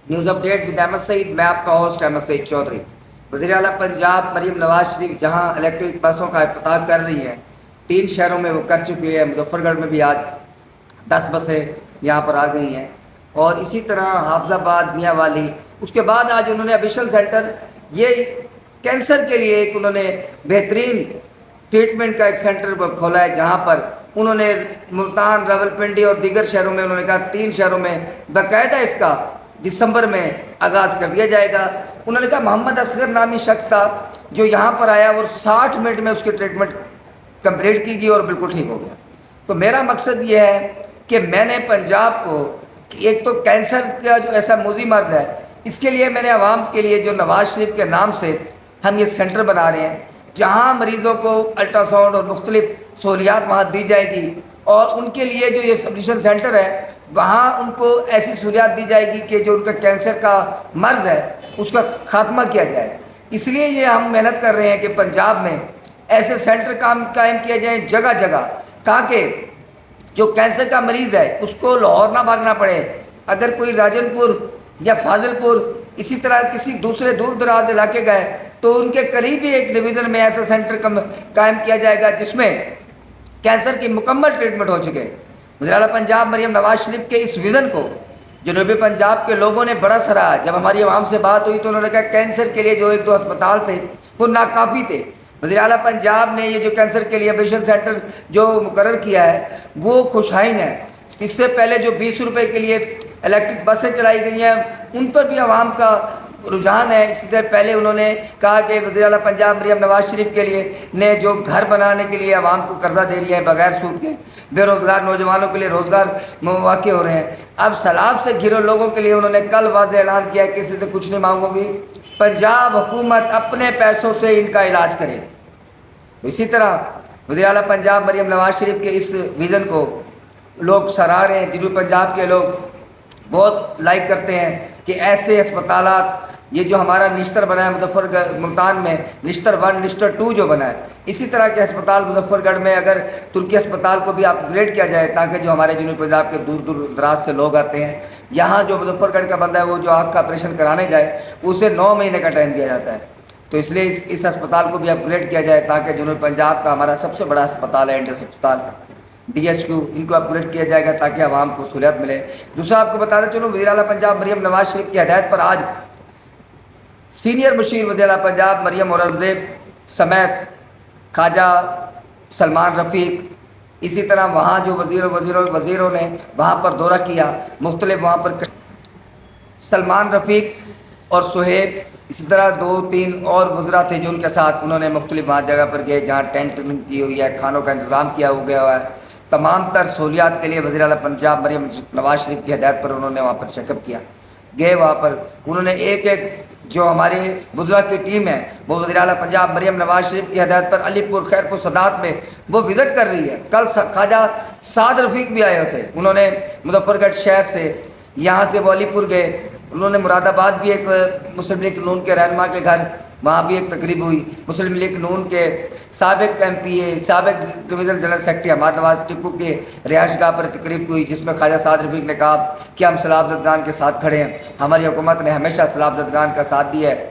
News update with Ahmad سعید، میں آپ کا ہوسٹ احمد سعید چودھری۔ وزیر اعلیٰ پنجاب مریم نواز شریف جہاں الیکٹرک بسوں کا افتتاح کر رہی ہیں، 3 شہروں میں وہ کر چکی ہے۔ مظفر گڑھ میں بھی آج 10 بسیں یہاں پر آ گئی ہیں، اور اسی طرح حافظ آباد، میاں والی، اس کے بعد آج انہوں نے ابیشل سینٹر، یہ کینسر کے لیے ایک انہوں نے بہترین ٹریٹمنٹ کا ایک سینٹر کھولا ہے، جہاں پر انہوں نے ملتان، راولپنڈی اور دیگر شہروں میں انہوں نے کہا 3 شہروں میں باقاعدہ اس کا دسمبر میں آغاز کر دیا جائے گا۔ انہوں نے کہا محمد اصغر نامی شخص تھا جو یہاں پر آیا اور 60 منٹ میں اس کی ٹریٹمنٹ کمپلیٹ کی گئی اور بالکل ٹھیک ہو گیا۔ تو میرا مقصد یہ ہے کہ میں نے پنجاب کو، ایک تو کینسر کا جو ایسا موذی مرض ہے، اس کے لیے میں نے عوام کے لیے جو نواز شریف کے نام سے ہم یہ سینٹر بنا رہے ہیں، جہاں مریضوں کو الٹرا ساؤنڈ اور مختلف سہولیات وہاں دی جائے گی، اور ان کے لیے جو یہ سبڈیشن سینٹر ہے وہاں ان کو ایسی سہولیات دی جائے گی کہ جو ان کا کینسر کا مرض ہے اس کا خاتمہ کیا جائے۔ اس لیے یہ ہم محنت کر رہے ہیں کہ پنجاب میں ایسے سینٹر قائم کیا جائیں جگہ جگہ، تاکہ جو کینسر کا مریض ہے اس کو لاہور نہ بھاگنا پڑے۔ اگر کوئی راجن پور یا فاضل پور اسی طرح کسی دوسرے دور دراز علاقے گئے تو ان کے قریب ہی ایک ڈویژن میں ایسا سینٹر قائم کیا جائے گا جس میں کینسر کی مکمل ٹریٹمنٹ ہو چکے۔ وزیر اعلیٰ پنجاب مریم نواز شریف کے اس ویژن کو جنوبی پنجاب کے لوگوں نے بڑا سراہا۔ جب ہماری عوام سے بات ہوئی تو انہوں نے کہا کینسر کے لیے جو 1-2 ہسپتال تھے وہ ناکافی تھے۔ وزیر اعلیٰ پنجاب نے یہ جو کینسر کے لیے ابیشل سینٹر جو مقرر کیا ہے وہ خوشائن ہے۔ اس سے پہلے جو 20 روپے کے لیے الیکٹرک بسیں چلائی گئی ہیں ان پر بھی عوام کا رجحان ہے۔ اس سے پہلے انہوں نے کہا کہ وزیر اعلیٰ پنجاب مریم نواز شریف کے لیے نے جو گھر بنانے کے لیے عوام کو قرضہ دے رہی ہے بغیر سود کے، بے روزگار نوجوانوں کے لیے روزگار مواقع ہو رہے ہیں۔ اب سیلاب سے گھرے لوگوں کے لیے انہوں نے کل واضح اعلان کیا ہے کسی سے کچھ نہیں مانگوں گی، پنجاب حکومت اپنے پیسوں سے ان کا علاج کرے۔ اسی طرح وزیر اعلیٰ پنجاب مریم نواز شریف کے اس ویژن کو لوگ سراہ رہے ہیں، جنوبی پنجاب کے لوگ بہت لائک کرتے ہیں کہ ایسے اسپتالات، یہ جو ہمارا نشتر بنا ہے مظفر ملتان میں، نشتر 1 نشتر 2 جو بنا ہے، اسی طرح کے اسپتال مظفر گڑھ میں اگر ترکی اسپتال کو بھی اپ گریڈ کیا جائے تاکہ جو ہمارے جنوبی پنجاب کے دور دور دراز سے لوگ آتے ہیں، یہاں جو مظفر گڑھ کا بندہ ہے وہ جو آنکھ کا آپریشن کرانے جائے اسے 9 مہینے کا ٹائم دیا جاتا ہے۔ تو اس لیے اس اسپتال کو بھی اپ گریڈ کیا جائے تاکہ جنوبی پنجاب کا ہمارا سب سے بڑا اسپتال ہے انڈس اسپتال، DHQ، ان کو اپ گریڈ کیا جائے گا تاکہ عوام کو سہولت ملے۔ دوسرا آپ کو بتاتے چلوں، وزیر اعلیٰ پنجاب مریم نواز شریف کی ہدایت پر آج سینئر مشیر وزیر اعلیٰ پنجاب مریم اورنگزیب سمیت خواجہ سلمان رفیق، اسی طرح وہاں جو وزیروں نے وہاں پر دورہ کیا، مختلف وہاں پر سلمان رفیق اور صہیب، اسی طرح 2-3 اور وزراء تھے جو ان کے ساتھ، انہوں نے مختلف وہاں جگہ پر گئے جہاں ٹینٹ کی ہوئی ہے، کھانوں کا انتظام کیا ہوا ہے۔ تمام تر سہولیات کے لیے وزیر اعلیٰ پنجاب مریم نواز شریف کی ہدایت پر انہوں نے وہاں پر چیک اپ کیا، گئے وہاں پر انہوں نے ایک جو ہمارے وزراء کی ٹیم ہے وہ وزیر اعلیٰ پنجاب مریم نواز شریف کی ہدایت پر علی پور، خیر پور، صدات میں وہ وزٹ کر رہی ہے۔ کل خواجہ سعد رفیق بھی آئے ہوتے، انہوں نے مظفر گڑھ شہر سے، یہاں سے وہ علی پور گئے، انہوں نے مراد آباد بھی ایک مسلم لیگ نون کے رہنما کے گھر وہاں بھی ایک تقریب ہوئی، مسلم لیگ نون کے سابق MPA، سابق ڈویژن جنرل سیکرٹری حماد نواز ٹپو کے رہائش گاہ پر تقریب ہوئی جس میں خواجہ سعد رفیق نے کہا کہ ہم سیلاب زدگان کے ساتھ کھڑے ہیں، ہماری حکومت نے ہمیشہ سیلاب زدگان کا ساتھ دیا ہے،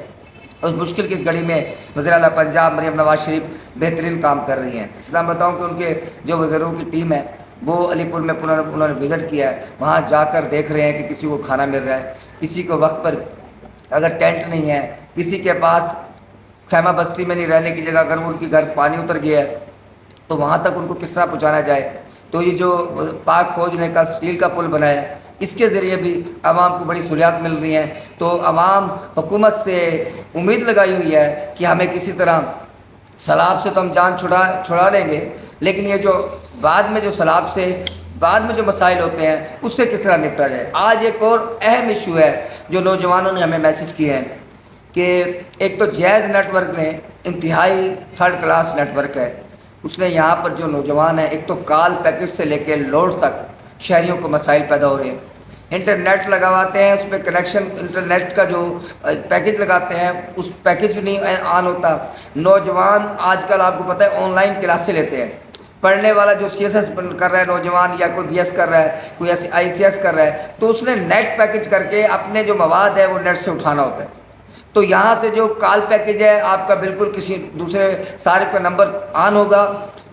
اس مشکل کی اس گھڑی میں وزیر اعلیٰ پنجاب مریم نواز شریف بہترین کام کر رہی ہیں۔ اس طرح بتاؤں کہ ان کے جو وزیروں کی ٹیم ہے وہ علی پور میں انہوں نے وزٹ کیا ہے، وہاں جا کر دیکھ رہے ہیں کہ کسی کو کھانا مل رہا ہے، کسی کو وقت پر اگر ٹینٹ نہیں ہے، کسی کے پاس خیمہ بستی میں نہیں رہنے کی جگہ، اگر ان کی گھر پانی اتر گیا ہے تو وہاں تک ان کو کس طرح پہنچانا جائے۔ تو یہ جو پاک فوج نے کل سٹیل کا پل بنایا ہے اس کے ذریعے بھی عوام کو بڑی سہولیات مل رہی ہیں۔ تو عوام حکومت سے امید لگائی ہوئی ہے کہ ہمیں کسی طرح سیلاب سے تو ہم جان چھڑا لیں گے، لیکن یہ جو بعد میں جو سیلاب سے بعد میں جو مسائل ہوتے ہیں اس سے کس طرح نپٹا جائے۔ آج ایک اور اہم ایشو ہے جو نوجوانوں نے ہمیں میسج کیے ہیں کہ ایک تو جیز نیٹ ورک نے انتہائی 3rd کلاس نیٹ ورک ہے، اس نے یہاں پر جو نوجوان ہیں ایک تو کال پیکج سے لے کے لوڈ تک شہریوں کو مسائل پیدا ہو رہے ہیں، انٹرنیٹ لگواتے ہیں، اس پہ کنیکشن انٹرنیٹ کا جو پیکج لگاتے ہیں اس پیکج نہیں آن ہوتا۔ نوجوان آج کل آپ کو پتہ ہے آن لائن کلاسیں لیتے ہیں، پڑھنے والا جو سی ایس ایس کر رہا ہے نوجوان، یا کوئی بی ایس کر رہا ہے، کوئی آئی سی ایس کر رہا ہے، تو اس نے نیٹ پیکج کر کے اپنے جو مواد ہے وہ نیٹ سے اٹھانا ہوتا ہے. تو یہاں سے جو کال پیکج ہے آپ کا بالکل کسی دوسرے صارف کا نمبر آن ہوگا،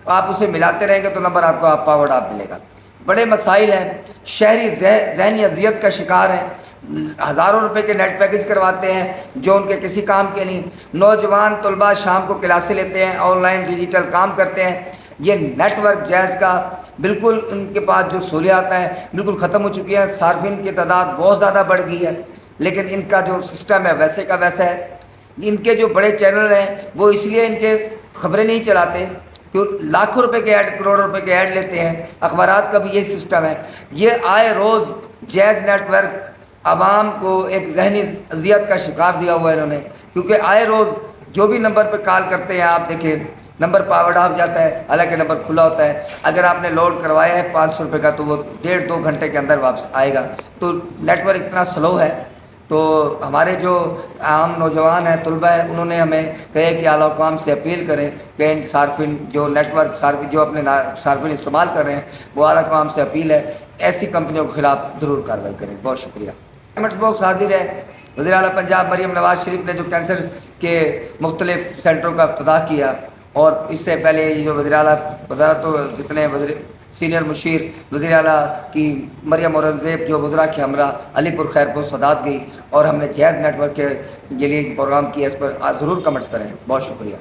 آپ اسے ملاتے رہیں گے تو نمبر آپ کو پاورڈ آپ ملے گا. بڑے مسائل ہیں، شہری ذہنی اذیت کا شکار ہیں، ہزاروں روپے کے نیٹ پیکج کرواتے ہیں جو ان کے کسی کام کے نہیں. نوجوان طلباء شام کو کلاسیں لیتے ہیں، آن لائن ڈیجیٹل کام کرتے ہیں. یہ نیٹ ورک جائز کا بالکل ان کے پاس جو سہولیات ہیں بالکل ختم ہو چکی ہیں. صارفین کی تعداد بہت زیادہ بڑھ گئی ہے، لیکن ان کا جو سسٹم ہے ویسے کا ویسا ہے. ان کے جو بڑے چینل ہیں وہ اس لیے ان کے خبریں نہیں چلاتے کہ لاکھوں روپے کے ایڈ، کروڑوں روپے کے ایڈ لیتے ہیں. اخبارات کا بھی یہی سسٹم ہے. یہ آئے روز جیز نیٹ ورک عوام کو ایک ذہنی اذیت کا شکار دیا ہوا ہے انہوں نے، کیونکہ آئے روز جو بھی نمبر پہ کال کرتے ہیں آپ دیکھیں نمبر پاورڈ آف جاتا ہے، حالانکہ نمبر کھلا ہوتا ہے. اگر آپ نے لوڈ کروایا ہے 500 روپے کا تو وہ 1.5-2 گھنٹے کے اندر واپس آئے گا. تو نیٹ ورک اتنا سلو ہے. تو ہمارے جو عام نوجوان ہیں، طلباء ہیں، انہوں نے ہمیں کہے کہ اعلیٰ حکام سے اپیل کریں کہ ان صارفین جو نیٹ ورک صارفین جو اپنے صارفین استعمال کر رہے ہیں، وہ اعلیٰ حکام سے اپیل ہے ایسی کمپنیوں کے خلاف ضرور کارروائی کریں. بہت شکریہ. پیمنٹس باکس حاضر ہے. وزیر اعلیٰ پنجاب مریم نواز شریف نے جو کینسر کے مختلف سینٹروں کا افتتاح کیا، اور اس سے پہلے یہ جو وزیر اعلیٰ وزارت جتنے سینئر مشیر وزیر اعلیٰ کی مریم اورنگزیب جو وزراء کے ہمراہ علی پور خیرپور سادات گئی، اور ہم نے جیز نیٹ ورک کے لیے پروگرام کیا، اس پر ضرور کمنٹس کریں. بہت شکریہ.